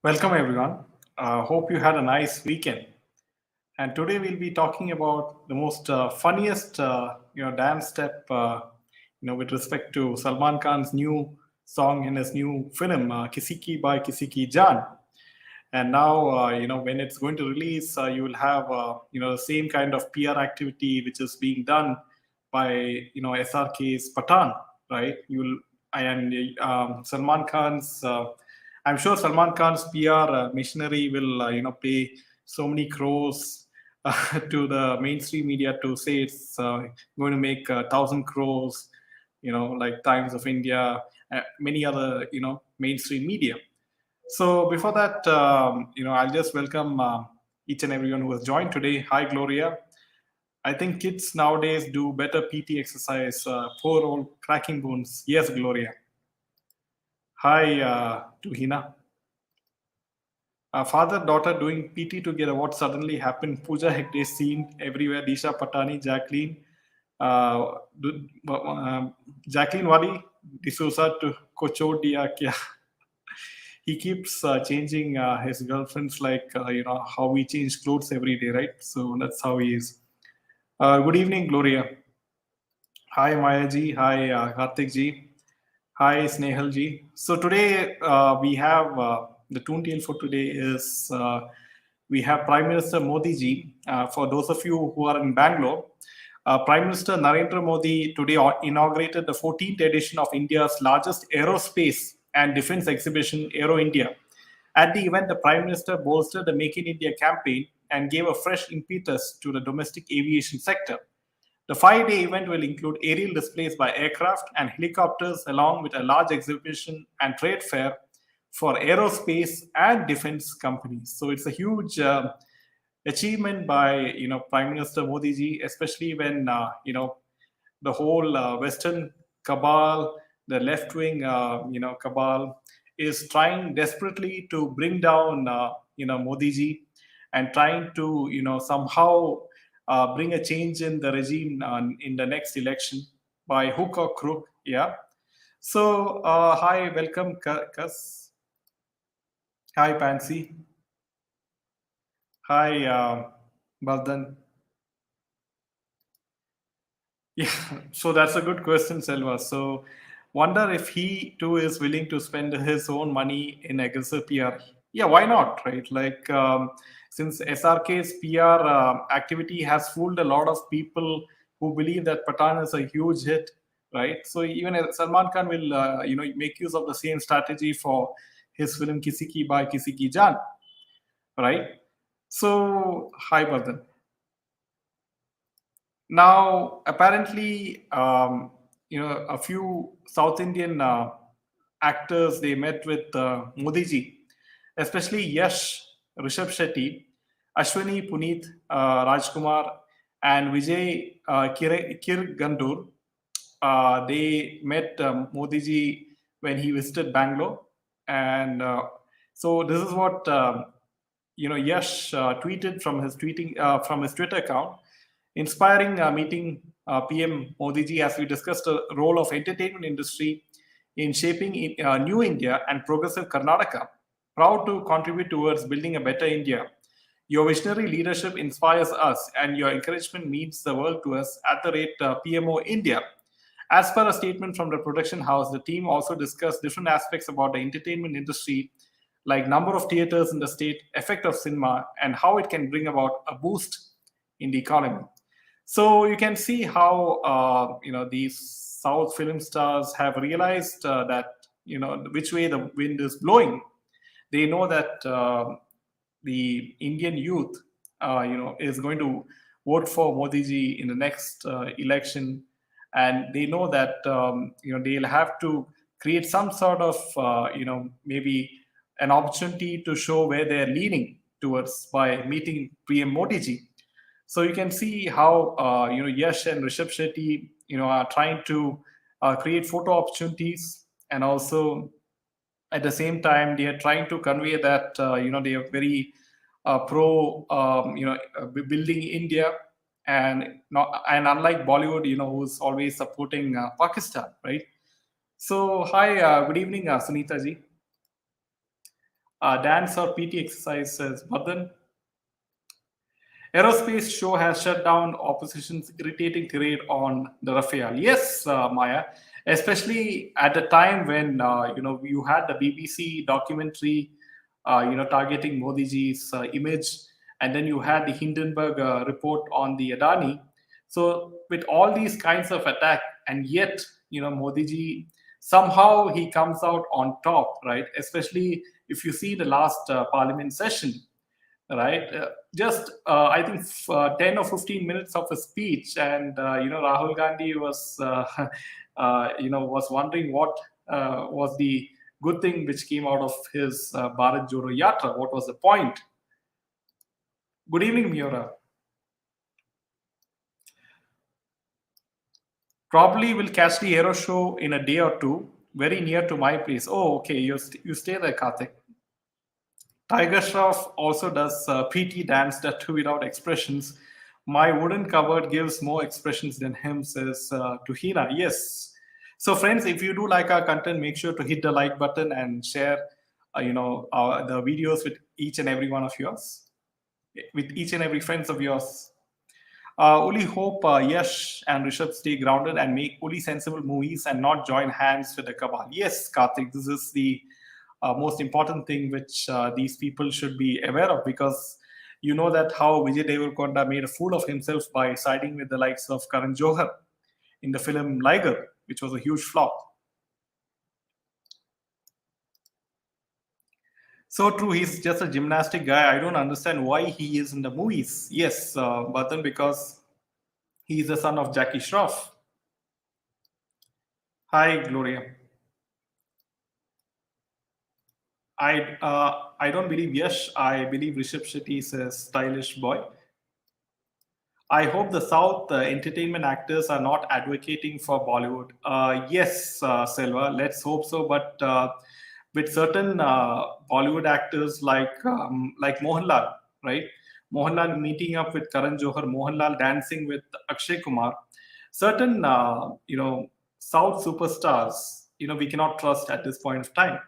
Welcome everyone. Hope you had a nice weekend. And today we'll be talking about the most funniest, dance step, with respect to Salman Khan's new song in his new film, Kisi Ki by Kisi Ki Jaan. And now, when it's going to release, you will have, the same kind of PR activity which is being done by, SRK's Patan, right? You'll and Salman Khan's. I'm sure Salman Khan's PR machinery will, pay so many crores to the mainstream media to say it's going to make 1,000 crores, like Times of India, many other, mainstream media. So before that, I'll just welcome each and everyone who has joined today. Hi, Gloria. I think kids nowadays do better PT exercise. Poor old cracking bones. Yes, Gloria. Hi, to Hina. Father daughter doing PT together. What suddenly happened? Pooja Hegde seen everywhere. Disha Patani, Jacqueline, Jacqueline Wadi, D'Souza to Kochodia Kya. He keeps changing his girlfriends like how we change clothes every day, right? So that's how he is. Good evening, Gloria. Hi, Maya ji. Hi, Karthik ji. Hi, Snehal ji. So today we have the tune tale for today is we have Prime Minister Modi ji. For those of you who are in Bangalore, Prime Minister Narendra Modi today inaugurated the 14th edition of India's largest aerospace and defense exhibition, Aero India. At the event, the Prime Minister bolstered the Make in India campaign and gave a fresh impetus to the domestic aviation sector. The 5-day event will include aerial displays by aircraft and helicopters, along with a large exhibition and trade fair for aerospace and defense companies. So it's a huge achievement by Prime Minister Modi ji, especially when the whole Western cabal, the left wing cabal, is trying desperately to bring down Modi ji and trying to somehow bring a change in the regime in the next election by hook or crook. Yeah. So hi, welcome, Kas. Hi, Pansy. Hi, Baldan. Yeah, so that's a good question, Selva. So, wonder if he too is willing to spend his own money in aggressive PR. Yeah, why not, right? Like, since SRK's PR activity has fooled a lot of people who believe that Patan is a huge hit, right? So even Salman Khan will, make use of the same strategy for his film Kisi Ki by Kisi Ki Jaan, right? So, hi, Bardhan. Now, apparently, a few South Indian actors they met with Modi ji, especially Yash, Rishabh Shetty, Ashwini Puneet, Rajkumar, and Vijay Kirgandur. They met Modi ji when he visited Bangalore, and so this is what Yash tweeted from his Twitter account. Inspiring meeting PM Modi ji as we discussed the role of entertainment industry in shaping new India and progressive Karnataka. Proud to contribute towards building a better India. Your visionary leadership inspires us, and your encouragement means the world to us at the rate PMO India. As per a statement from the production house, the team also discussed different aspects about the entertainment industry, like number of theaters in the state, effect of cinema, and how it can bring about a boost in the economy. So you can see how these South film stars have realized that which way the wind is blowing. They know that the Indian youth, is going to vote for Modi ji in the next election, and they know that they'll have to create some sort of maybe an opportunity to show where they're leaning towards by meeting PM Modi ji. So you can see how Yash and Rishabh Shetty are trying to create photo opportunities, and also at the same time they are trying to convey that they are very pro building India, and not and unlike Bollywood, who's always supporting Pakistan, right? So hi, good evening, Sunita ji. dance or PT exercises. But then aerospace show has shut down opposition's irritating tirade on the Rafale. Yes, Maya, especially at the time when you had the BBC documentary, targeting Modi ji's image, and then you had the Hindenburg report on the Adani. So with all these kinds of attack, and yet Modi ji somehow he comes out on top, right? Especially if you see the last Parliament session, right? Just I think 10 or 15 minutes of a speech, and Rahul Gandhi was was wondering what was the good thing which came out of his Bharat Jodo Yatra. What was the point? Good evening, Miura. Probably will catch the Aero show in a day or two, very near to my place. Oh, okay, you stay there, Karthik. Tiger Shroff also does PT dance tattoo without expressions. My wooden cupboard gives more expressions than him, says Tuhina. Yes. So, friends, if you do like our content, make sure to hit the like button and share, the videos with each and every one of yours, with each and every friends of yours. Only hope Yash and Rishabh stay grounded and make only sensible movies and not join hands with the cabal. Yes, Karthik, this is the most important thing which these people should be aware of, because you know that how Vijay Deverakonda made a fool of himself by siding with the likes of Karan Johar in the film Liger, which was a huge flop. So true, he's just a gymnastic guy. I don't understand why he is in the movies. Yes, but then because he's the son of Jackie Shroff. Hi, Gloria. I don't believe Yash. I believe Rishabh Shetty is a stylish boy. I hope the South entertainment actors are not advocating for Bollywood. Yes, Selva, let's hope so. But with certain Bollywood actors like Mohanlal, right? Mohanlal meeting up with Karan Johar, Mohanlal dancing with Akshay Kumar. Certain South superstars, we cannot trust at this point of time.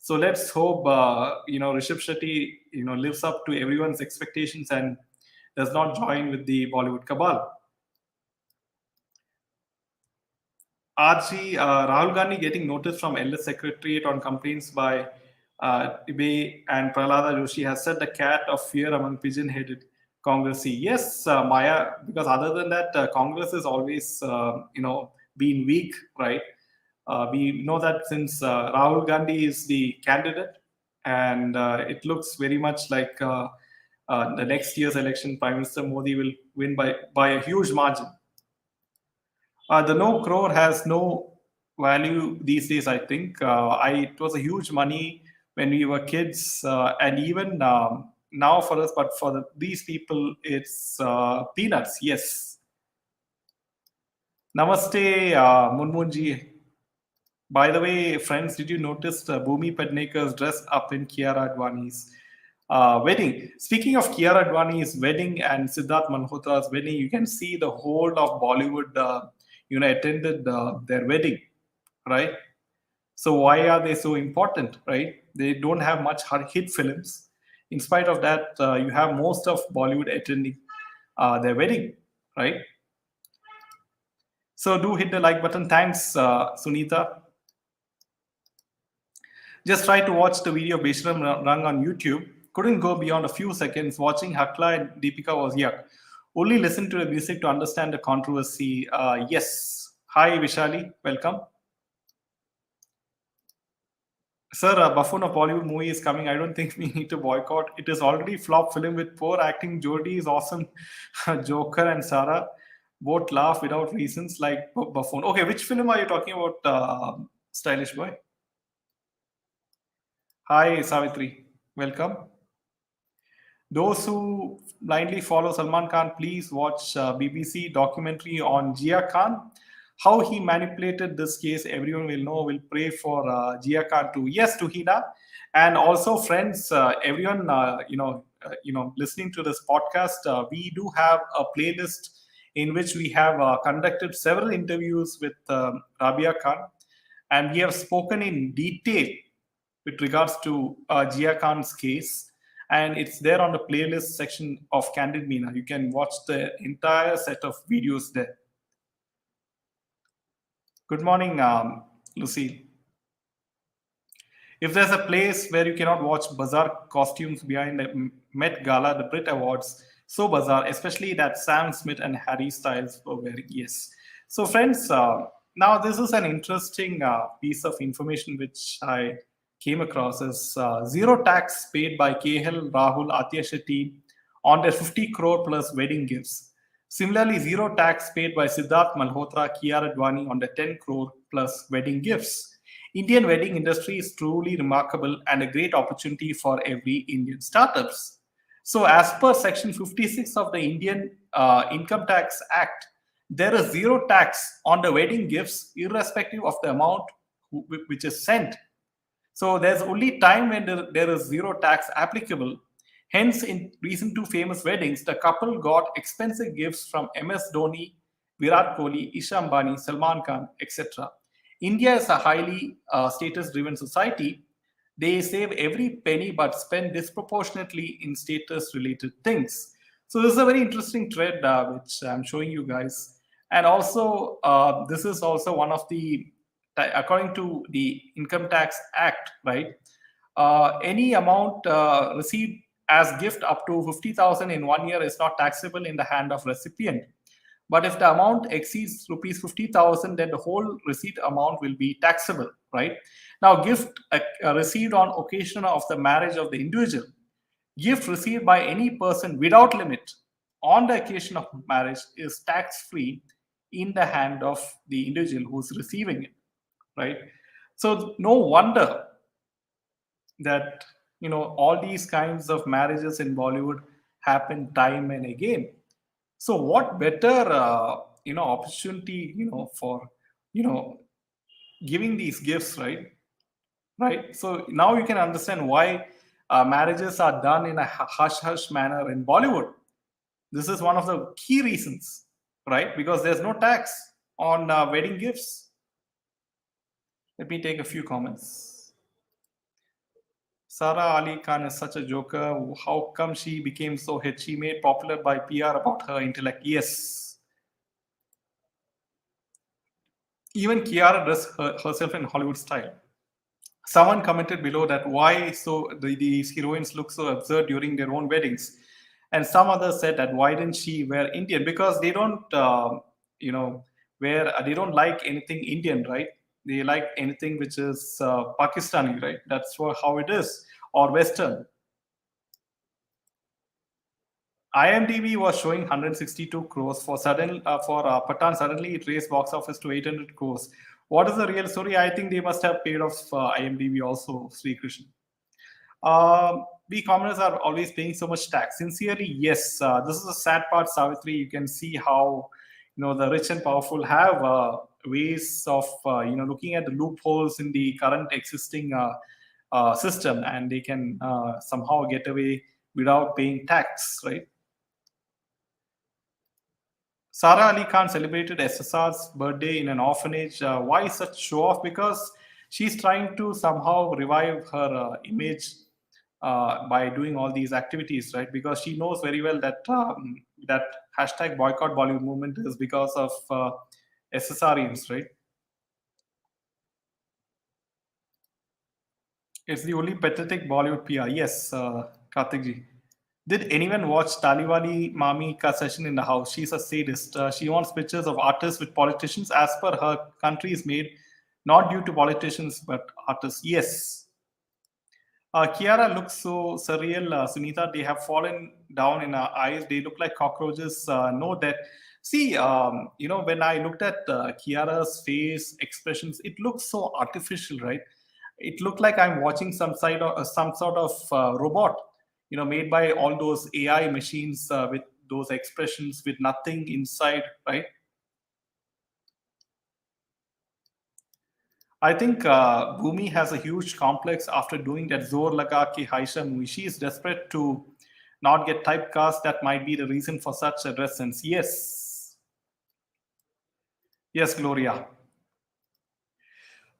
So let's hope Rishabh Shetty lives up to everyone's expectations and does not join with the Bollywood cabal. RG Rahul Gandhi getting notice from LS Secretariat on complaints by Ibe and Prahlada Joshi has set the cat of fear among pigeon-headed Congressy. Yes, Maya, because other than that, Congress is always been weak, right? We know that since Rahul Gandhi is the candidate, and it looks very much like the next year's election, Prime Minister Modi will win by a huge margin. The no crore has no value these days, I think. It was a huge money when we were kids, and even now for us, but for these people, it's peanuts. Yes. Namaste, Munmunji. By the way, friends, did you notice Bhumi Pednekar's dressed up in Kiara Advani's wedding? Speaking of Kiara Advani's wedding and Siddharth Malhotra's wedding, you can see the whole of Bollywood, attended their wedding, right? So why are they so important, right? They don't have much hit films. In spite of that, you have most of Bollywood attending their wedding, right? So do hit the like button. Thanks, Sunita. Just try to watch the video of Beshram Rang on YouTube. Couldn't go beyond a few seconds. Watching Hakla and Deepika was yuck. Only listen to the music to understand the controversy. Yes. Hi, Vishali. Welcome. Sir, a buffoon of Bollywood movie is coming. I don't think we need to boycott. It is already flop film with poor acting. Jodie is awesome. Joker and Sarah both laugh without reasons like buffoon. Okay, which film are you talking about, Stylish Boy? Hi, Savitri. Welcome. Those who blindly follow Salman Khan, please watch BBC documentary on Jia Khan. How he manipulated this case, everyone will know. Will pray for Jia Khan too. Yes, to Hina, and also friends, everyone, listening to this podcast, we do have a playlist in which we have conducted several interviews with Rabia Khan, and we have spoken in detail with regards to Jia Khan's case, and it's there on the playlist section of Candid Meena. You can watch the entire set of videos there. Good morning, Lucy. If there's a place where you cannot watch bizarre costumes behind the Met Gala, the Brit Awards, so bizarre, especially that Sam Smith and Harry Styles were wearing. Yes. So, friends, now this is an interesting piece of information which I came across is zero tax paid by KL, Rahul, Atya Shetty on their 50 crore plus wedding gifts. Similarly, zero tax paid by Siddharth Malhotra, Kiara Advani on the 10 crore plus wedding gifts. Indian wedding industry is truly remarkable and a great opportunity for every Indian startups. So, as per Section 56 of the Indian Income Tax Act, there is zero tax on the wedding gifts, irrespective of the amount which is sent. So, there's only time when there is zero tax applicable. Hence, in recent two famous weddings, the couple got expensive gifts from MS Dhoni, Virat Kohli, Isha Ambani, Salman Khan, etc. India is a highly status driven society. They save every penny but spend disproportionately in status related things. So, this is a very interesting thread which I'm showing you guys. And also, this is also one of the, according to the Income Tax Act, right? Any amount received as gift up to 50,000 in 1 year is not taxable in the hand of recipient. But if the amount exceeds rupees 50,000, then the whole receipt amount will be taxable, right? Now, gift received on occasion of the marriage of the individual, gift received by any person without limit on the occasion of marriage is tax-free in the hand of the individual who's receiving it, right? So no wonder that all these kinds of marriages in Bollywood happen time and again. So what better opportunity for giving these gifts, right? So now you can understand why marriages are done in a hush hush manner in Bollywood. This is one of the key reasons, right? Because there's no tax on wedding gifts. Let me take a few comments. Sara Ali Khan is such a joker. How come she became so hit? She made popular by PR about her intellect. Yes. Even Kiara dressed herself in Hollywood style. Someone commented below that why so these heroines look so absurd during their own weddings. And some others said that why didn't she wear Indian? Because they don't, wear, they don't like anything Indian, right? They like anything which is Pakistani, right? That's how it is, or Western. IMDb was showing 162 crores for Patan. Suddenly, it raised box office to 800 crores. What is the real story? I think they must have paid off IMDb also, Sri Krishna. We commoners are always paying so much tax. Sincerely, yes. This is a sad part, Savitri. You can see how the rich and powerful have ways of looking at the loopholes in the current existing system, and they can somehow get away without paying tax, right? Sara Ali Khan celebrated SSR's birthday in an orphanage. Why such show off? Because she's trying to somehow revive her image by doing all these activities, right? Because she knows very well that that hashtag boycott Bollywood movement is because of SSRians, right? It's the only pathetic Bollywood PR. Yes, Karthik ji. Did anyone watch Taliwali Mami ka session in the house? She's a sadist. She wants pictures of artists with politicians. As per her, country is made not due to politicians but artists. Yes. Kiara looks so surreal. Sunita, they have fallen down in her eyes. They look like cockroaches. Know that. See, when I looked at Kiara's face expressions, it looks so artificial, right? It looked like I'm watching some sort of robot, made by all those AI machines with those expressions with nothing inside, right? I think Bhumi has a huge complex after doing that Zor Laga Ke Haisha movie. She is desperate to not get typecast. That might be the reason for such a dress sense. Yes. Yes, Gloria.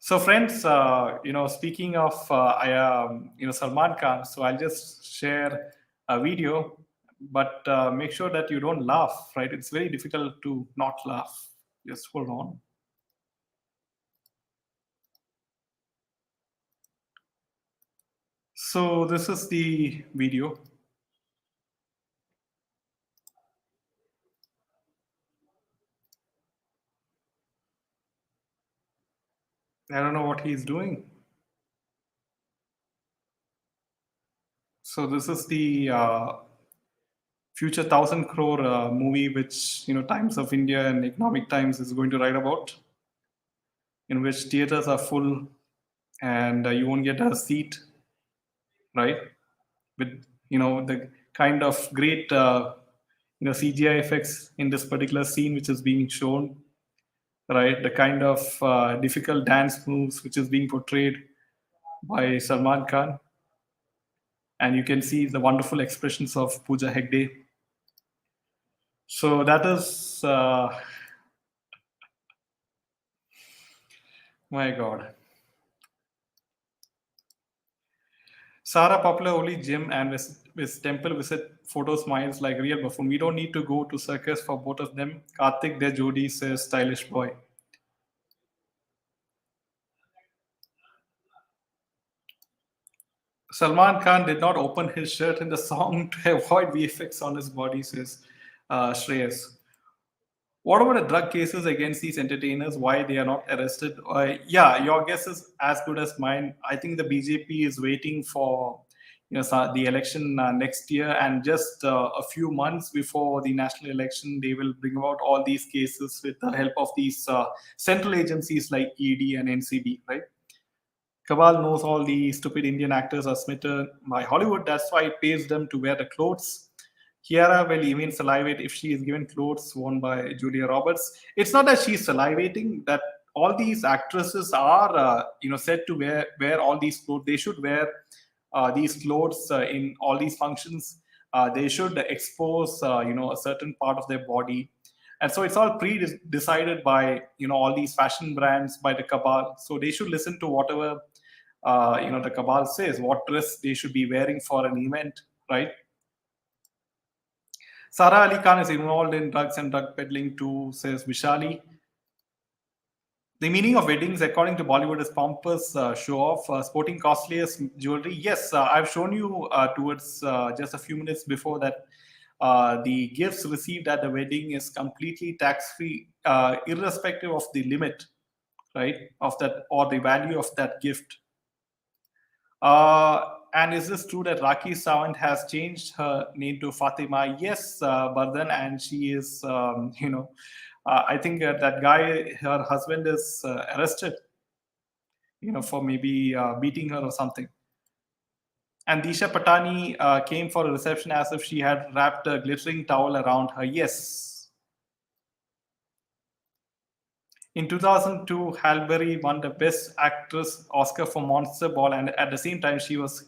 So, friends, speaking of Salman Khan, so I'll just share a video, but make sure that you don't laugh, right? It's very difficult to not laugh. Just hold on. So, this is the video. I don't know what he's doing. So, this is the future 1,000 crore movie, which Times of India and Economic Times is going to write about, in which theaters are full and you won't get a seat, right? With the kind of great CGI effects in this particular scene which is being shown, right? The kind of difficult dance moves which is being portrayed by Salman Khan, and you can see the wonderful expressions of Pooja Hegde. So that is my God. Sarah popular only gym and with temple visit photo smiles like real buffoon. We don't need to go to circus for both of them. Karthik their Jodi says stylish boy. Salman Khan did not open his shirt in the song to avoid VFX on his body, says Shreyas. What about the drug cases against these entertainers? Why they are not arrested? Yeah, your guess is as good as mine. I think the BJP is waiting for the election next year, and just a few months before the national election, they will bring about all these cases with the help of these central agencies like ED and NCB, right? Kabal knows all the stupid Indian actors are smitten by Hollywood. That's why it pays them to wear the clothes. Kiara will even salivate if she is given clothes worn by Julia Roberts. It's not that she's salivating; that all these actresses are, said to wear all these clothes. They should wear these clothes in all these functions. They should expose, a certain part of their body, and so it's all pre-decided by all these fashion brands, by the cabal. So they should listen to whatever the cabal says, what dress they should be wearing for an event, right? Sara Ali Khan is involved in drugs and drug peddling too, says Vishali. The meaning of weddings, according to Bollywood, is pompous show off, sporting costliest jewelry. Yes, I've shown you towards just a few minutes before that the gifts received at the wedding is completely tax free, irrespective of the limit, right, of that or the value of that gift. And is this true that Raki Sawant has changed her name to Fatima? Yes, Bardhan, and she is, I think that guy, her husband, is arrested, for maybe beating her or something. And Disha Patani came for a reception as if she had wrapped a glittering towel around her. Yes. In 2002, Halle Berry won the Best Actress Oscar for Monster Ball, and at the same time, she was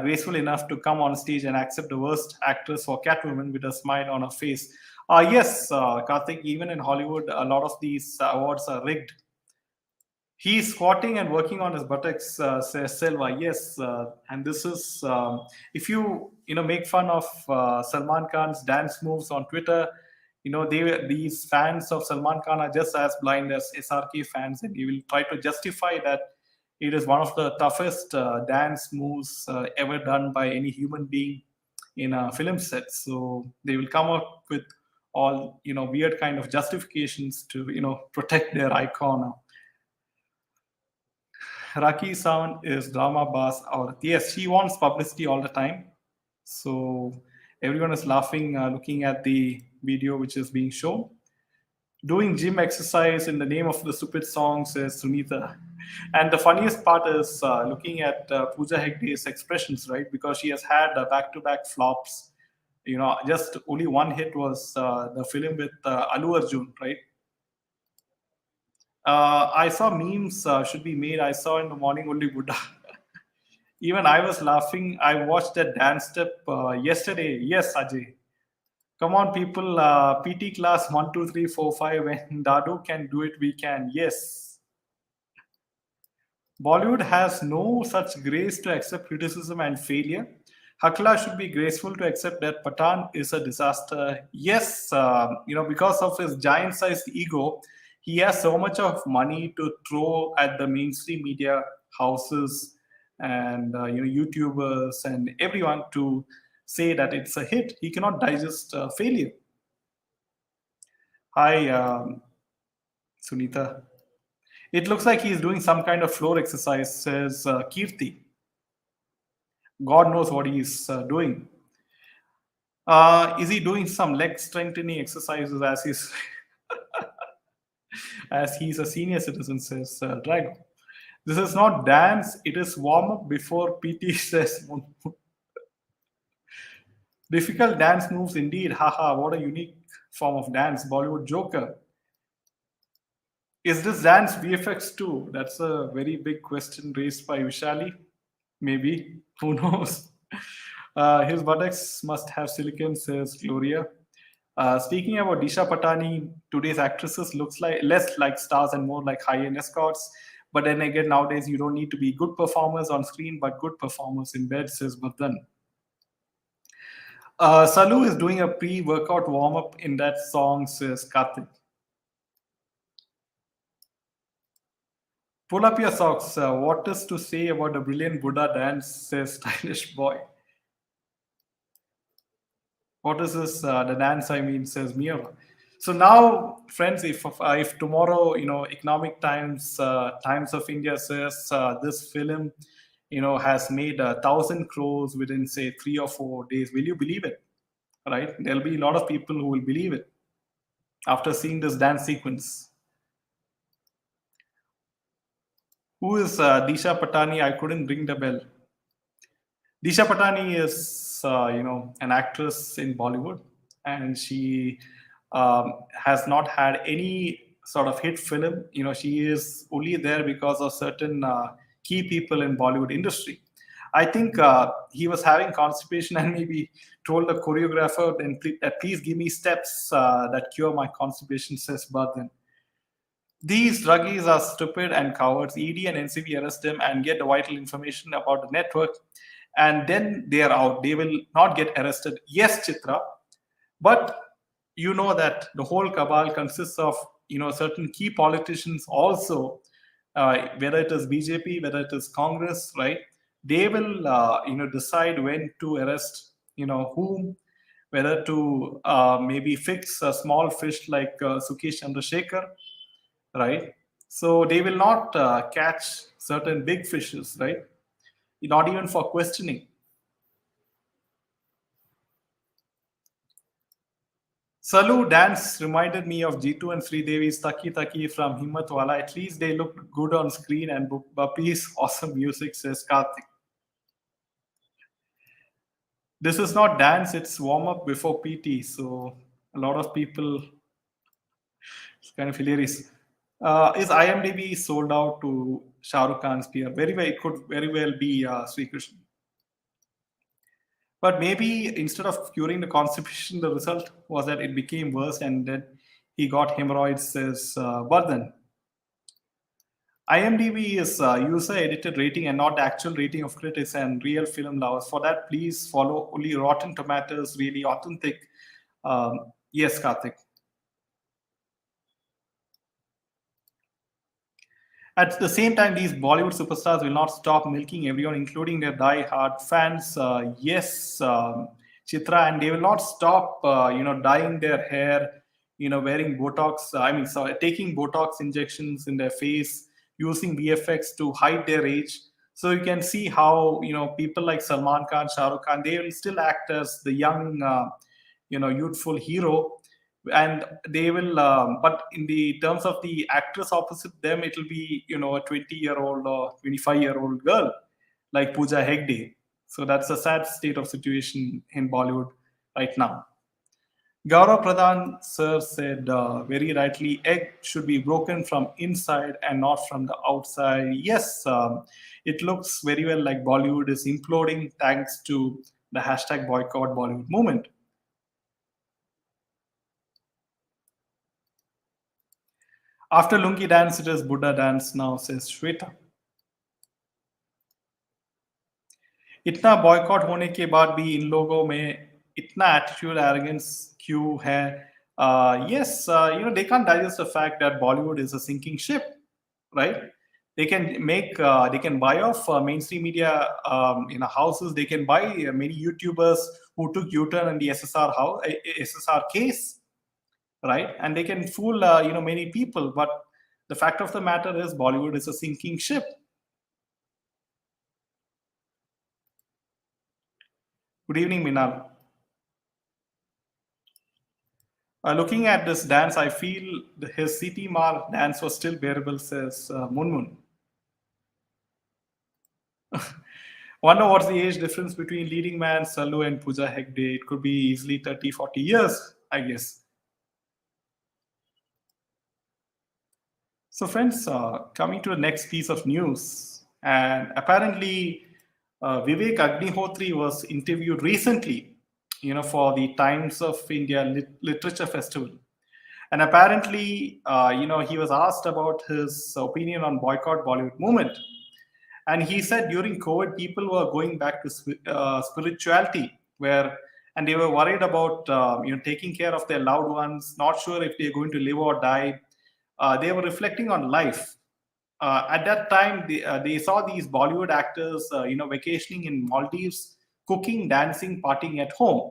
graceful enough to come on stage and accept the Worst Actress for Catwoman with a smile on her face. Yes, Karthik, even in Hollywood, a lot of these awards are rigged. He's squatting and working on his buttocks, says Selva. Yes, and this is if you make fun of Salman Khan's dance moves on Twitter, these fans of Salman Khan are just as blind as SRK fans, and you will try to justify that it is one of the toughest dance moves ever done by any human being in a film set. So they will come up with all weird kind of justifications to protect their icon. Raki Sound is drama boss. Or yes, she wants publicity all the time. So everyone is laughing, looking at the video which is being shown. Doing gym exercise in the name of the stupid song, says Sunita. And the funniest part is looking at Pooja Hegde's expressions, right? Because she has had back-to-back flops. Just only one hit was the film with Allu Arjun, right? I saw memes should be made. I saw in the morning only Buddha. Even I was laughing. I watched that dance step yesterday. Yes, Ajay. Come on, people. PT class 1, 2, 3, 4, 5. When Dadu can do it, we can. Yes. Bollywood has no such grace to accept criticism and failure. Hakla should be graceful to accept that Patan is a disaster. Yes, because of his giant-sized ego, he has so much of money to throw at the mainstream media houses and YouTubers and everyone to say that it's a hit. He cannot digest failure. Hi, Sunita. It looks like he's doing some kind of floor exercise, says Kirti. God knows what he's doing. Is he doing some leg strengthening exercises as he's a senior citizen? Says Drago. This is not dance; it is warm up before PT says. Difficult dance moves indeed. Haha! What a unique form of dance. Bollywood Joker. Is this dance VFX too? That's a very big question raised by Vishali. Maybe. Who knows? His buttocks must have silicone, says Gloria. Speaking about Disha Patani, today's actresses looks like less like stars and more like high-end escorts. But then again, nowadays you don't need to be good performers on screen, but good performers in bed, says Bardhan. Salu is doing a pre-workout warm-up in that song, says Karthik. Pull up your socks. What is to say about the brilliant Buddha dance, says Stylish Boy. What is this? The dance, I mean, says Mira. So now, friends, if tomorrow, Economic Times, Times of India says this film, has made 1,000 crores within say 3 or 4 days, will you believe it? Right? There'll be a lot of people who will believe it after seeing this dance sequence. Who is Disha Patani? I couldn't ring the bell. Disha Patani is, an actress in Bollywood, and she has not had any sort of hit film. She is only there because of certain key people in Bollywood industry. I think he was having constipation and maybe told the choreographer, "Then please give me steps that cure my constipation," says Bardhan. These druggies are stupid and cowards. ED and NCB arrest them and get the vital information about the network, and then they are out. They will not get arrested. Yes, Chitra, but you know that the whole cabal consists of certain key politicians also, whether it is BJP, whether it is Congress, right? They will decide when to arrest whom, whether to maybe fix a small fish like Sukesh Chandrasekhar, right? So they will not catch certain big fishes, right? Not even for questioning. Salu dance reminded me of Jitu and Sridevi's Taki Taki from Himmatwala. At least they looked good on screen, and Bappi's awesome music, says Karthik. This is not dance, it's warm up before PT. So a lot of people, it's kind of hilarious. Is IMDb sold out to Shah Rukh Khan's PR? Very well, it could very well be Sri Krishna. But maybe instead of curing the constipation, the result was that it became worse and then he got hemorrhoids, says Vardhan. IMDb is user edited rating and not the actual rating of critics and real film lovers. For that, please follow only Rotten Tomatoes, really authentic. Yes, Karthik. At the same time, these Bollywood superstars will not stop milking everyone, including their die-hard fans. Yes, Chitra, and they will not stop, dyeing their hair, wearing Botox. Sorry, taking Botox injections in their face, using VFX to hide their age. So you can see how people like Salman Khan, Shah Rukh Khan, they will still act as the young, youthful hero, and they will but in the terms of the actress opposite them, it will be a 20-year-old or 25-year-old girl like Pooja Hegde. So that's a sad state of situation in Bollywood right now. Gaurav Pradhan sir said very rightly, egg should be broken from inside and not from the outside. Yes, it looks very well like Bollywood is imploding thanks to the hashtag boycott Bollywood movement. After Lungi dance, it is Buddha dance now, says Shweta. इतना boycott होने के बाद भी इन लोगों में इतना attitude arrogance क्यों है? Yes, they can't digest the fact that Bollywood is a sinking ship, right? They can buy off mainstream media, houses. They can buy many YouTubers who took U-turn in the SSR house, SSR case, right? And they can fool many people, but the fact of the matter is Bollywood is a sinking ship. Good evening, Minal. Looking at this dance, I feel his City Mar dance was still bearable, says Munmun. Wonder what's the age difference between leading man Salu and Pooja Hegde? It could be easily 30, 40 years, I guess. So, friends, coming to the next piece of news, and apparently Vivek Agnihotri was interviewed recently, for the Times of India Literature Festival. And apparently, he was asked about his opinion on boycott Bollywood movement. And he said during COVID, people were going back to spirituality, and they were worried about taking care of their loved ones, not sure if they're going to live or die. They were reflecting on life. At that time, they saw these Bollywood actors, vacationing in Maldives, cooking, dancing, partying at home.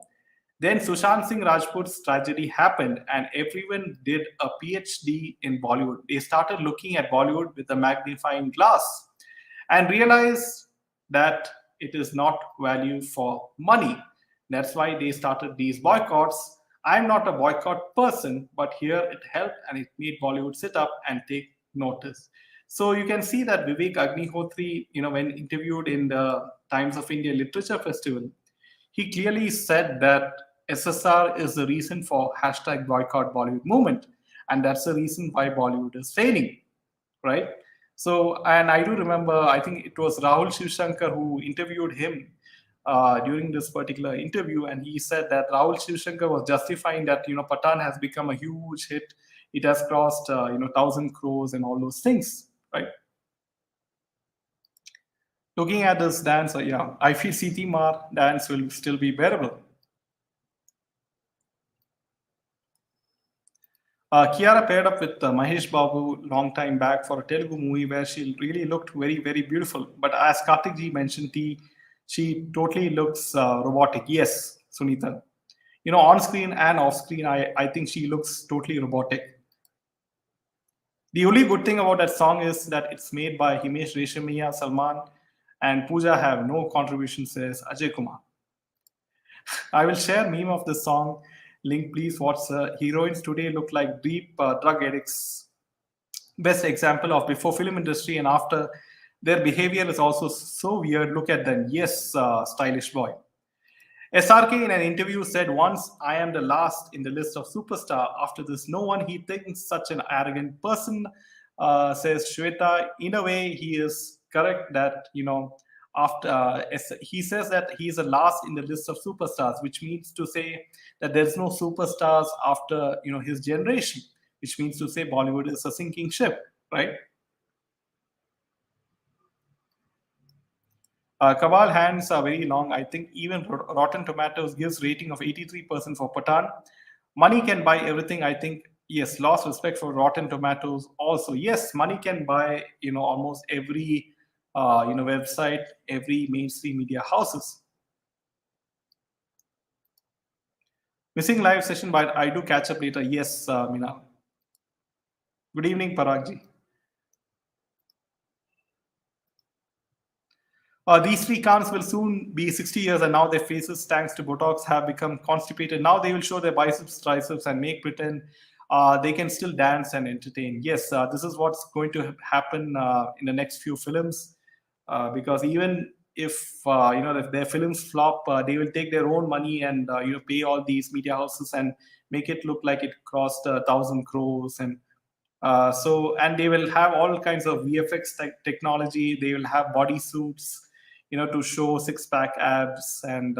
Then Sushant Singh Rajput's tragedy happened, and everyone did a PhD in Bollywood. They started looking at Bollywood with a magnifying glass and realized that it is not value for money. That's why they started these boycotts. I'm not a boycott person, but here it helped and it made Bollywood sit up and take notice. So you can see that Vivek Agnihotri, when interviewed in the Times of India Literature Festival, he clearly said that SSR is the reason for hashtag boycott Bollywood movement. And that's the reason why Bollywood is failing, right? So, and I do remember, I think it was Rahul Shivshankar who interviewed him during this particular interview, and he said that Rahul Shivshankar was justifying that Patan has become a huge hit. It has crossed 1,000 crores and all those things, right? Looking at this dance, yeah, I feel Siti Mar dance will still be bearable. Kiara paired up with Mahesh Babu long time back for a Telugu movie where she really looked very, very beautiful. But as Karthik ji mentioned, she totally looks robotic. Yes, Sunita. On screen and off screen, I think she looks totally robotic. The only good thing about that song is that it's made by Himesh Reshammiya, Salman, and Pooja have no contribution, says Ajay Kumar. I will share meme of the song. Link, please watch. Heroines today look like deep drug addicts. Best example of before film industry and after. Their behavior is also so weird. Look at them. Yes, stylish boy. SRK in an interview said once, I am the last in the list of superstar. After this, no one he thinks such an arrogant person, says Shweta. In a way, he is correct that, after he says that he is the last in the list of superstars, which means to say that there's no superstars after, his generation, which means to say Bollywood is a sinking ship, right? Kabal hands are very long. I think even Rotten Tomatoes gives rating of 83% for Patan. Money can buy everything. I think yes, lost respect for Rotten Tomatoes. Also, yes, money can buy almost every website, every mainstream media houses. Missing live session, but I do catch up later. Yes, Mina. Good evening, Paragji. These three cans will soon be 60 years, and now their faces, thanks to Botox, have become constipated. Now they will show their biceps, triceps, and make pretend they can still dance and entertain. Yes, this is what's going to happen in the next few films, because even if their films flop, they will take their own money and pay all these media houses and make it look like it crossed 1,000 crores and they will have all kinds of VFX technology. They will have body suits, to show six-pack abs and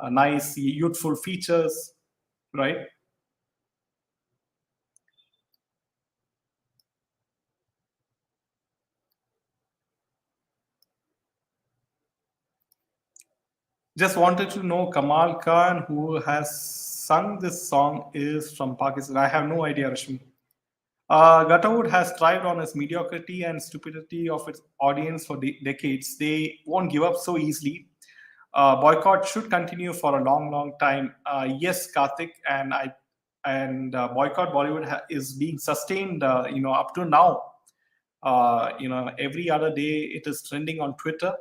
nice youthful features, right? Just wanted to know Kamal Khan, who has sung this song, is from Pakistan. I have no idea, Rashmi. Gutterwood has thrived on its mediocrity and stupidity of its audience for decades. They won't give up so easily. Boycott should continue for a long, long time. Yes, Karthik, and boycott Bollywood is being sustained. Up to now. Every other day it is trending on Twitter,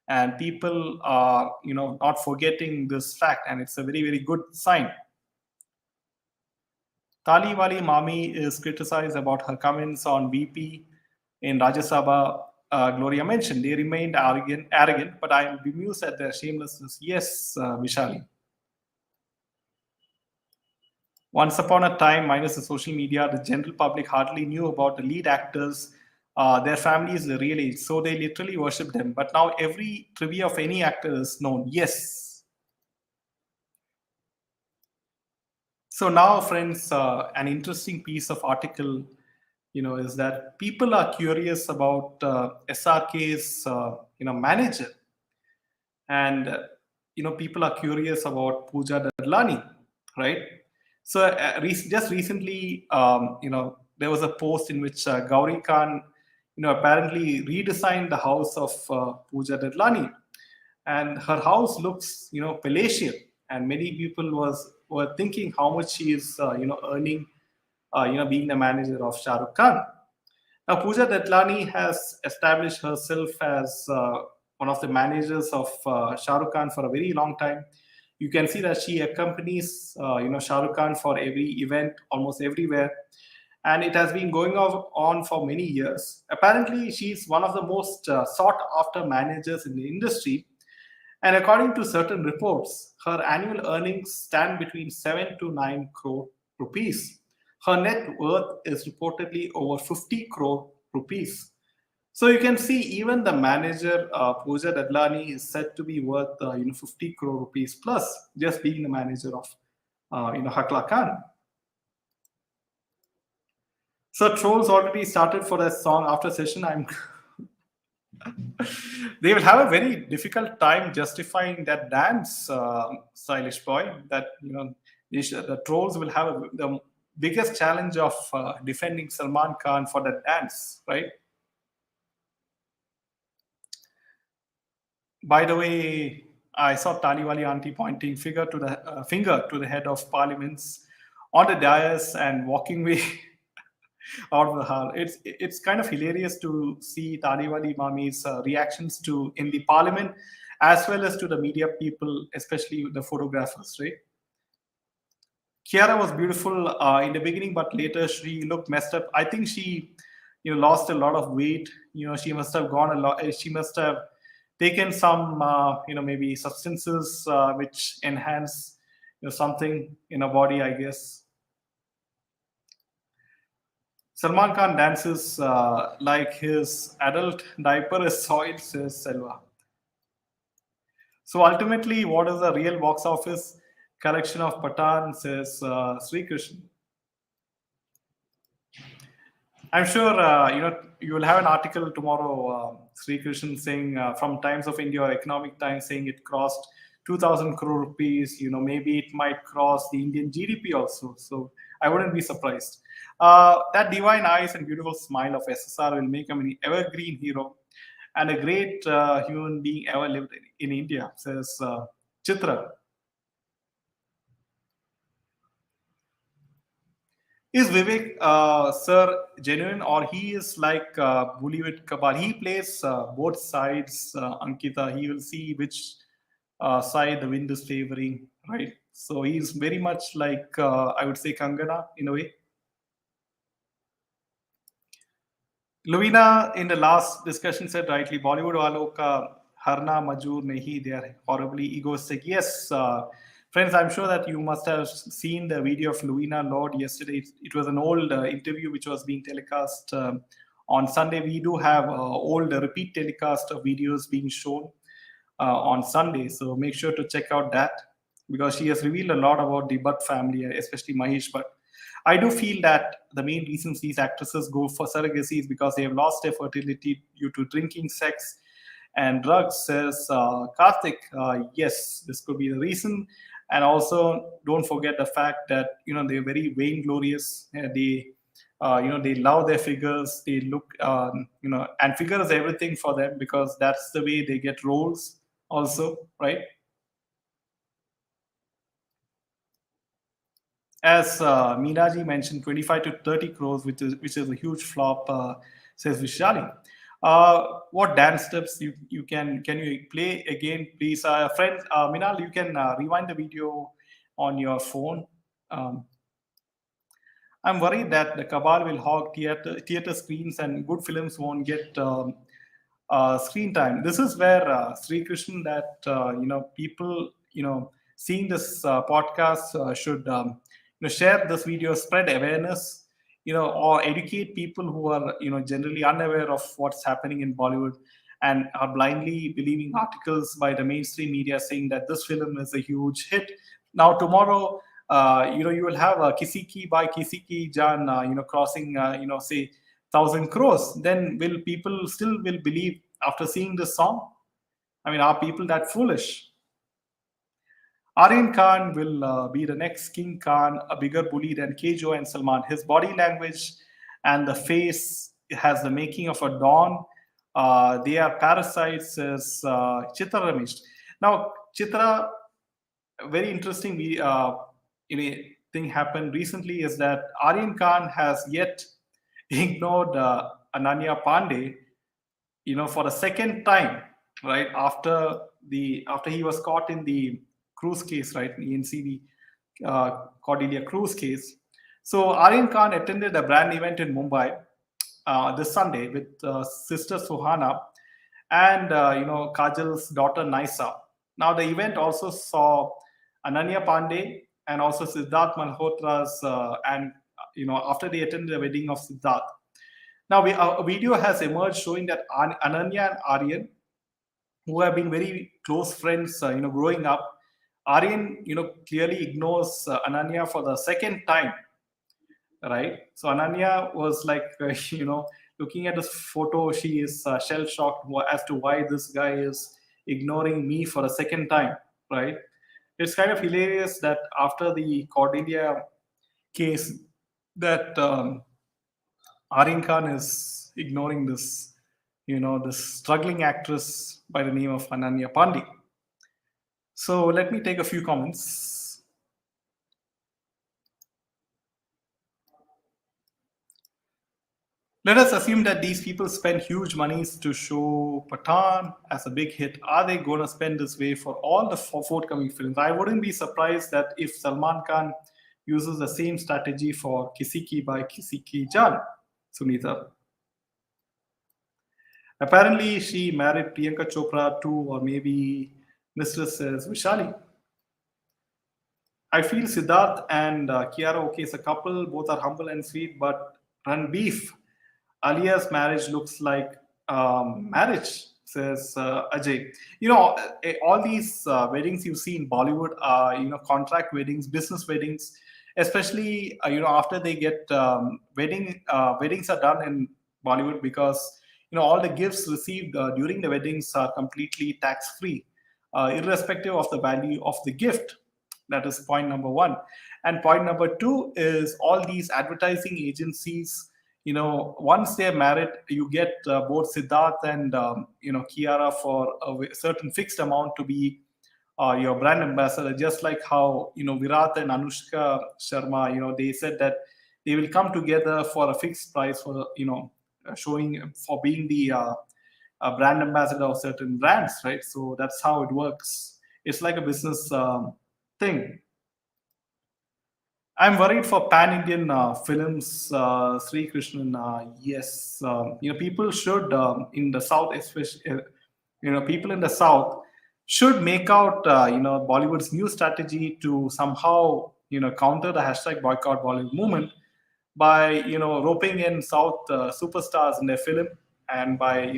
and people are not forgetting this fact, and it's a very, very good sign. Tali Wali Mami is criticized about her comments on VP in Rajya Sabha. Gloria mentioned they remained arrogant, but I am bemused at their shamelessness. Yes, Vishali. Once upon a time, minus the social media, the general public hardly knew about the lead actors, their families, the real age. So they literally worshipped them. But now every trivia of any actor is known. Yes. So now, friends, an interesting piece of article, is that people are curious about SRK's, manager, and people are curious about Pooja Dadlani, right? So just recently, there was a post in which Gauri Khan, apparently redesigned the house of Pooja Dadlani, and her house looks, palatial, and many people were thinking how much she is, earning, being the manager of Shah Rukh Khan. Now, Pooja Datlani has established herself as one of the managers of Shah Rukh Khan for a very long time. You can see that she accompanies, Shah Rukh Khan for every event, almost everywhere, and it has been going on for many years. Apparently, she's one of the most sought-after managers in the industry, and according to certain reports, her annual earnings stand between 7 to 9 crore rupees. Her net worth is reportedly over 50 crore rupees. So you can see even the manager, Pooja Dadlani, is said to be worth 50 crore rupees plus, just being the manager of Hakla Khan. So trolls already started for that song after session. They will have a very difficult time justifying that dance, stylish boy. That the trolls will have the biggest challenge of defending Salman Khan for that dance, right? By the way, I saw Taliwali auntie pointing finger to the head of parliaments on the dais and walking away out of the hall. It's kind of hilarious to see Taliwali Mami's reactions to in the parliament, as well as to the media people, especially the photographers, right? Kiara was beautiful in the beginning, but later she looked messed up. I think she, lost a lot of weight. She must have gone a lot. She must have taken some, maybe substances which enhance, something in her body, I guess. Salman Khan dances like his adult diaper is soiled, says Selva. So ultimately, what is the real box office collection of Patan, says Sri Krishna. I'm sure you will have an article tomorrow, Sri Krishna, saying from Times of India or Economic Times saying it crossed 2,000 crore rupees. Maybe it might cross the Indian GDP also. So I wouldn't be surprised. That divine eyes and beautiful smile of SSR will make him an evergreen hero and a great human being ever lived in India, says Chitra. Is Vivek sir genuine, or he is like Bollywood Kabal? He plays both sides, Ankita. He will see which side the wind is favoring, right? So he's very much like, I would say, Kangana in a way. Louina in the last discussion said rightly, Bollywood walo ka harna majur nahi, they are horribly egoistic. Yes, friends, I'm sure that you must have seen the video of Louina Lord yesterday. It was an old interview which was being telecast on Sunday. We do have old repeat telecast of videos being shown on Sunday, so make sure to check out that, because she has revealed a lot about the Bhatt family, especially Mahesh Bhatt. I do feel that the main reasons these actresses go for surrogacy is because they have lost their fertility due to drinking, sex, and drugs, says Karthik. Yes, this could be the reason. And also, don't forget the fact that they're very vainglorious. They love their figures. They look, and figure is everything for them because that's the way they get roles. Also, right? As Meenaji mentioned, 25 to 30 crores, which is a huge flop, says Vishali. What dance steps you can you play again, please, friend Minal? You can rewind the video on your phone. Um, I'm worried that the cabal will hog theater screens and good films won't get screen time. This is where Sri Krishnan, that people seeing this podcast should share this video, spread awareness, or educate people who are generally unaware of what's happening in Bollywood and are blindly believing articles by the mainstream media saying that this film is a huge hit. Now tomorrow, you will have Kisi Ki by Kisi Ki Jaan, crossing, say 1,000 crores. Then will people still will believe after seeing this song? I mean, are people that foolish? Aryan Khan will be the next King Khan, a bigger bully than Kejo and Salman. His body language and the face has the making of a Don. They are parasites, as Chitra Ramesh. Now, Chitra, very interesting thing happened recently is that Aryan Khan has yet ignored Ananya Pandey, for the second time, right after he was caught in the cruise case, right, in ENCV Cordelia cruise case. So Aryan Khan attended a brand event in Mumbai this Sunday with sister Suhana and Kajal's daughter Naisa. Now the event also saw Ananya Pandey and also Siddharth Malhotra's and after they attended the wedding of Siddharth. Now a video has emerged showing that Ananya and Aryan, who have been very close friends, growing up, Aryan, clearly ignores Ananya for the second time, right? So Ananya was like, looking at this photo, she is shell shocked as to why this guy is ignoring me for a second time, right? It's kind of hilarious that after the Cordelia case, that Aryan Khan is ignoring this struggling actress by the name of Ananya Pandey. So let me take a few comments. Let us assume that these people spend huge monies to show Pathan as a big hit. Are they going to spend this way for all the forthcoming films? I wouldn't be surprised that if Salman Khan uses the same strategy for Kisi Ki by Kisi Ki Jaan, Sunita. Apparently, she married Priyanka Chopra too, or maybe Mistress says Vishali. I feel Siddharth and Kiara, okay, is a couple. Both are humble and sweet, but run beef. Alia's marriage looks like marriage, says Ajay. All these weddings you see in Bollywood are, contract weddings, business weddings, especially, after they get weddings are done in Bollywood because, all the gifts received during the weddings are completely tax free, irrespective of the value of the gift. That is point number one. And point number two is all these advertising agencies, once they're married, you get both Siddharth and Kiara for a certain fixed amount to be your brand ambassador. Just like how Virat and Anushka Sharma, they said that they will come together for a fixed price for showing for being the brand ambassador of certain brands, right? So that's how it works. It's like a business thing. I'm worried for pan-Indian films, Sri Krishnan. Yes, people should in the south, especially people in the south should make out Bollywood's new strategy to somehow counter the hashtag boycott Bollywood movement by roping in South superstars in their film and by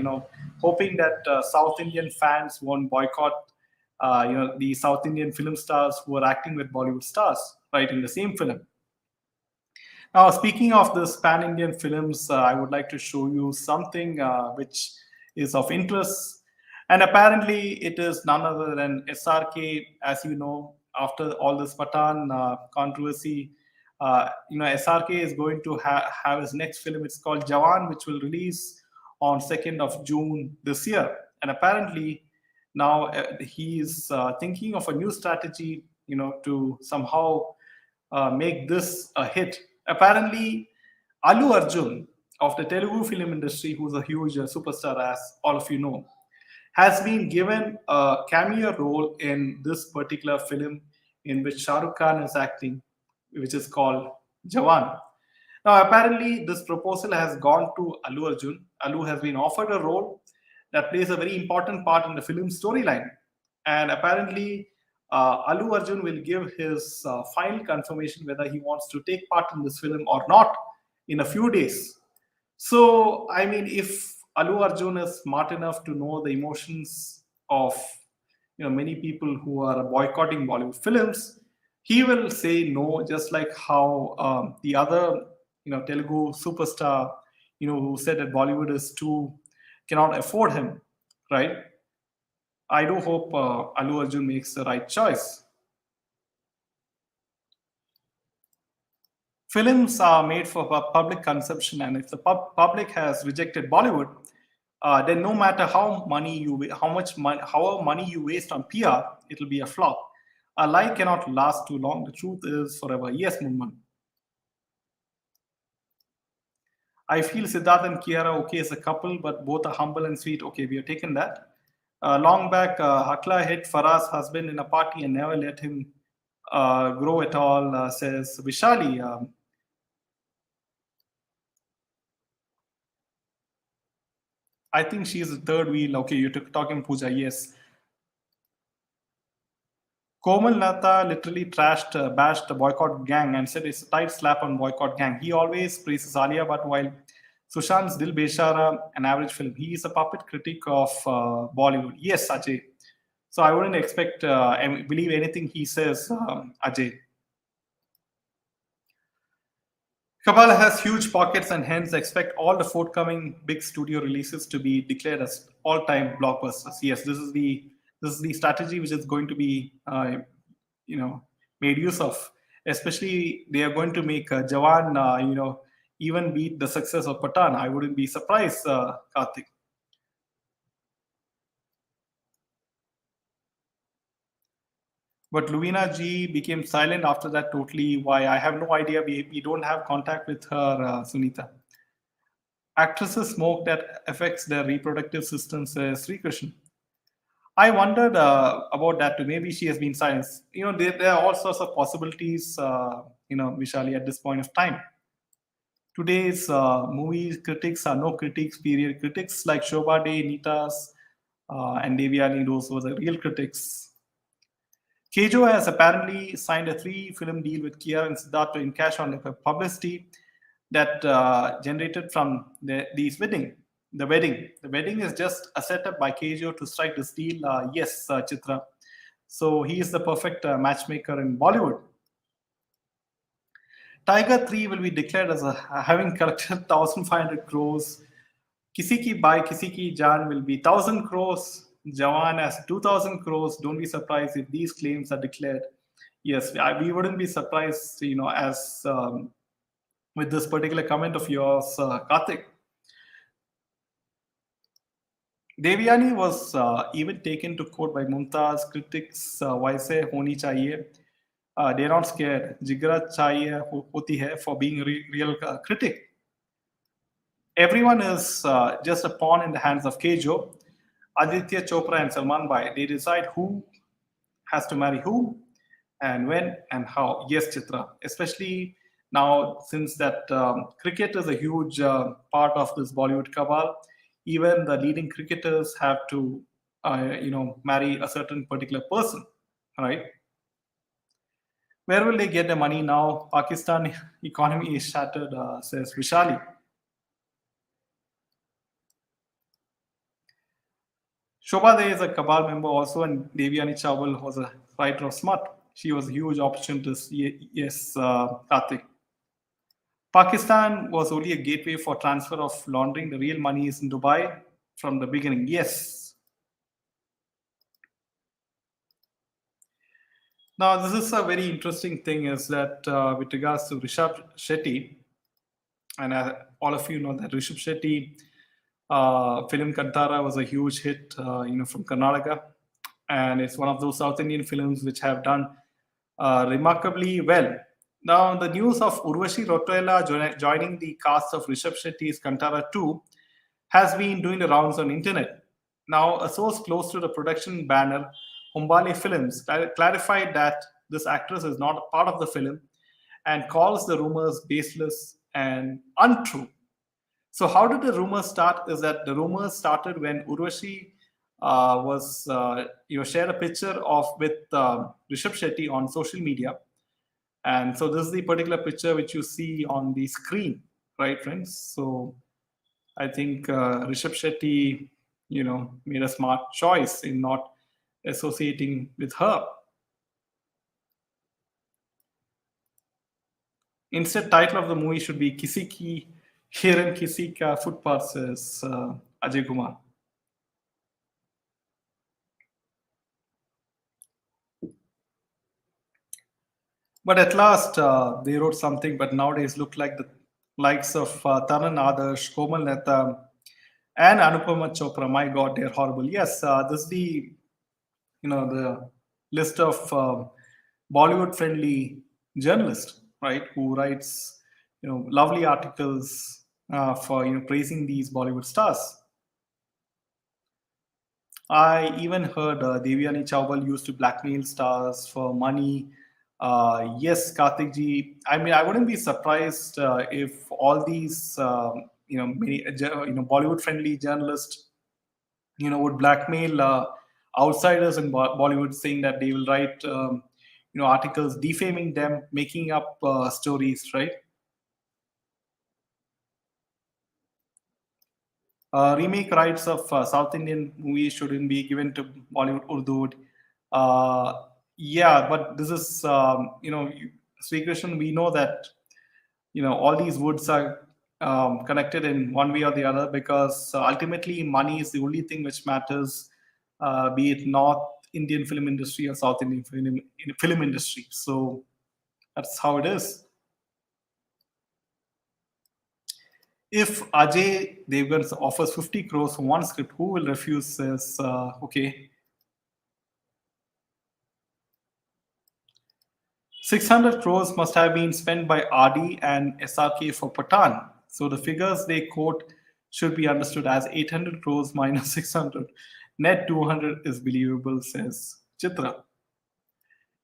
hoping that South Indian fans won't boycott the South Indian film stars who are acting with Bollywood stars, right, in the same film. Now, speaking of this pan-Indian films, I would like to show you something which is of interest. And apparently, it is none other than SRK, as you know, after all this Patan controversy. SRK is going to have his next film. It's called Jawan, which will release on 2nd of June this year. And apparently, now he is thinking of a new strategy, to somehow make this a hit. Apparently, Allu Arjun of the Telugu film industry, who's a huge superstar, as all of you know, has been given a cameo role in this particular film in which Shah Rukh Khan is acting, which is called Jawan. Now, apparently, this proposal has gone to Allu Arjun. Allu has been offered a role that plays a very important part in the film storyline. And apparently, Allu Arjun will give his final confirmation whether he wants to take part in this film or not in a few days. So, I mean, if Allu Arjun is smart enough to know the emotions of many people who are boycotting Bollywood films, he will say no, just like how the other Telugu superstar who said that Bollywood is too cannot afford him, right? I do hope Allu Arjun makes the right choice. Films are made for public consumption, and if the public has rejected Bollywood, then no matter however money you waste on PR, it'll be a flop. A lie cannot last too long. The truth is forever. Yes, Munman. I feel Siddharth and Kiara okay as a couple, but both are humble and sweet. Okay, we have taken that. Long back, Hakla hit Farah's husband in a party and never let him grow at all, says Vishali. I think she is the third wheel. Okay, you're talking Pooja, yes. Komal Nata literally bashed the boycott gang and said it's a tight slap on boycott gang. He always praises Alia, but while Sushant's Dil Beshara, an average film, he is a puppet critic of Bollywood. Yes, Ajay. So I wouldn't expect and believe anything he says, Ajay. Kabbalah has huge pockets and hence expect all the forthcoming big studio releases to be declared as all-time blockbusters. Yes, this is the strategy which is going to be made use of. Especially they are going to make Jawan even beat the success of Patan. I wouldn't be surprised, Karthik. But Louina G became silent after that totally. Why? I have no idea. We don't have contact with her, Sunita. Actresses smoke that affects their reproductive system, says Sri Krishna. I wondered about that too. Maybe she has been silenced. There are all sorts of possibilities, Vishali, at this point of time. Today's movie critics are no critics, period. Critics like Shobha De, Nitas, and Devyani, those were the real critics. Kejo has apparently signed a 3-film deal with Kia and Siddharth to encash on the publicity that generated from these wedding. The wedding is just a setup by Kejo to strike this deal. Yes, Chitra. So he is the perfect matchmaker in Bollywood. Tiger 3 will be declared as having collected 1,500 crores. Kisi Ki Bai, Kisi Ki Jaan will be 1,000 crores. Jawan has 2,000 crores. Don't be surprised if these claims are declared. Yes, we wouldn't be surprised, as with this particular comment of yours, Karthik. Devyani was even taken to court by Mumtaz. Critics, why say honi chahiye? They're not scared. Jigra chahiye hoti hai for being a real critic. Everyone is just a pawn in the hands of Kejo. Aditya Chopra and Salman Bhai, they decide who has to marry who and when and how. Yes, Chitra. Especially now, since that cricket is a huge part of this Bollywood cabal, even the leading cricketers have to, marry a certain particular person, right? Where will they get the money now? Pakistan economy is shattered, says Vishali. Shobha De is a cabal member also, and Devyani Chawal was a writer of smut. She was a huge opportunist. Yes, Karthik. Pakistan was only a gateway for transfer of laundering. The real money is in Dubai from the beginning. Yes. Now, this is a very interesting thing is that with regards to Rishabh Shetty, and all of you know that Rishabh Shetty film Kantara was a huge hit, from Karnataka, and it's one of those South Indian films which have done remarkably well. Now, the news of Urvashi Rotella joining the cast of Rishabh Shetty's Kantara 2 has been doing the rounds on internet. Now, a source close to the production banner, Humbali Films, clarified that this actress is not a part of the film and calls the rumors baseless and untrue. So, how did the rumors start? Is that the rumors started when Urvashi was, shared a picture of with Rishabh Shetty on social media, and so this is the particular picture which you see on the screen, right, friends? So, I think Rishabh Shetty, made a smart choice in not associating with her. Instead, title of the movie should be Kisi Ki Hiran Kisi Ka Footpath, says Ajay Kumar. But at last, they wrote something. But nowadays, look like the likes of Taran Adarsh, Komal Netta, and Anupama Chopra. My God, they're horrible. Yes, this is the list of Bollywood-friendly journalists, right, who writes lovely articles for praising these Bollywood stars. I even heard Devyani Chawal used to blackmail stars for money. Yes, Karthik ji. I mean, I wouldn't be surprised if all these, many, Bollywood-friendly journalists, would blackmail outsiders in Bollywood, saying that they will write, articles defaming them, making up stories, right? Remake rights of South Indian movies shouldn't be given to Bollywood Urdu. Uh, yeah, but this is, Sri Krishnan, we know that, all these woods are connected in one way or the other because ultimately money is the only thing which matters, be it North Indian film industry or South Indian film industry. So that's how it is. If Ajay Devgan offers 50 crores for one script, who will refuse? Says, okay. 600 crores must have been spent by RD and SRK for Patan. So the figures they quote should be understood as 800 crores minus 600. Net 200 is believable, says Chitra.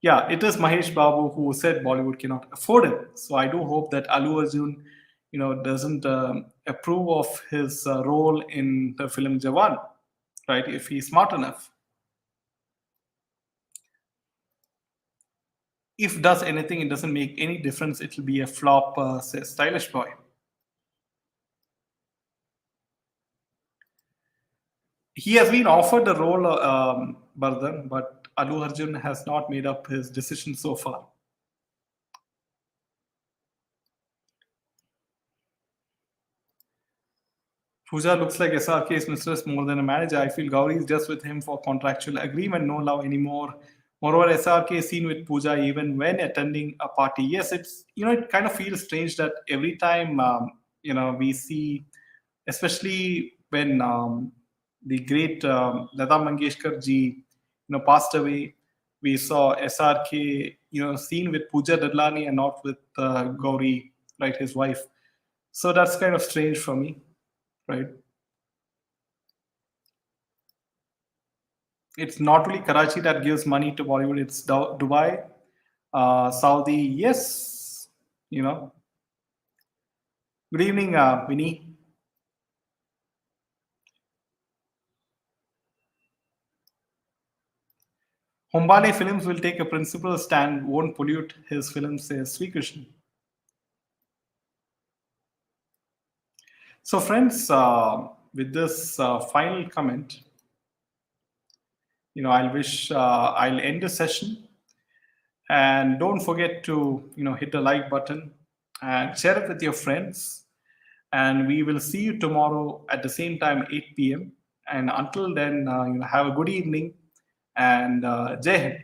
Yeah, it is Mahesh Babu who said Bollywood cannot afford it. So I do hope that Alu Arjun, doesn't approve of his role in the film Jawan, right? If he's smart enough. If does anything, it doesn't make any difference. It'll be a flop, says Stylish Boy. He has been offered the role, Bardhan, but Alu Arjun has not made up his decision so far. Pooja looks like SRK's mistress more than a manager. I feel Gauri is just with him for contractual agreement, no love anymore. Moreover, SRK is seen with Pooja even when attending a party. Yes, it's it kind of feels strange that every time we see, especially when the great Lata Mangeshkar ji passed away, we saw SRK seen with Pooja Dadlani and not with Gauri, right, his wife. So that's kind of strange for me, right? It's not really Karachi that gives money to Bollywood. It's Dubai, Saudi. Yes, you know. Good evening, Vinny. Hombale Films will take a principal stand, won't pollute his films, says Sri Krishnan. So, friends, with this final comment, I'll end the session, and don't forget to hit the like button and share it with your friends. And we will see you tomorrow at the same time, 8 p.m. And until then, have a good evening and Jai Hind.